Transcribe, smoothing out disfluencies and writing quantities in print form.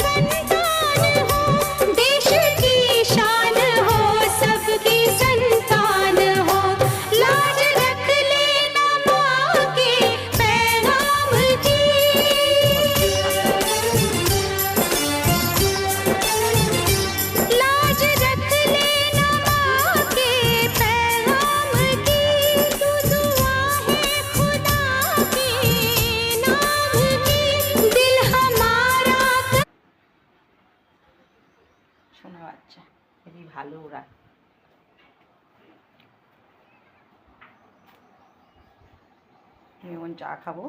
संतान हो, देश की शान हो, सबकी संतान हो, लाज रख लेना माँ के पैगाम की, लाज रख लेना माँ के पैगाम की, तू दुआ है खुदा के नाम की, दिल हमारा। শোনা বাচ্চা খুবই ভালো ওরা। আমি এখন চা খাবো।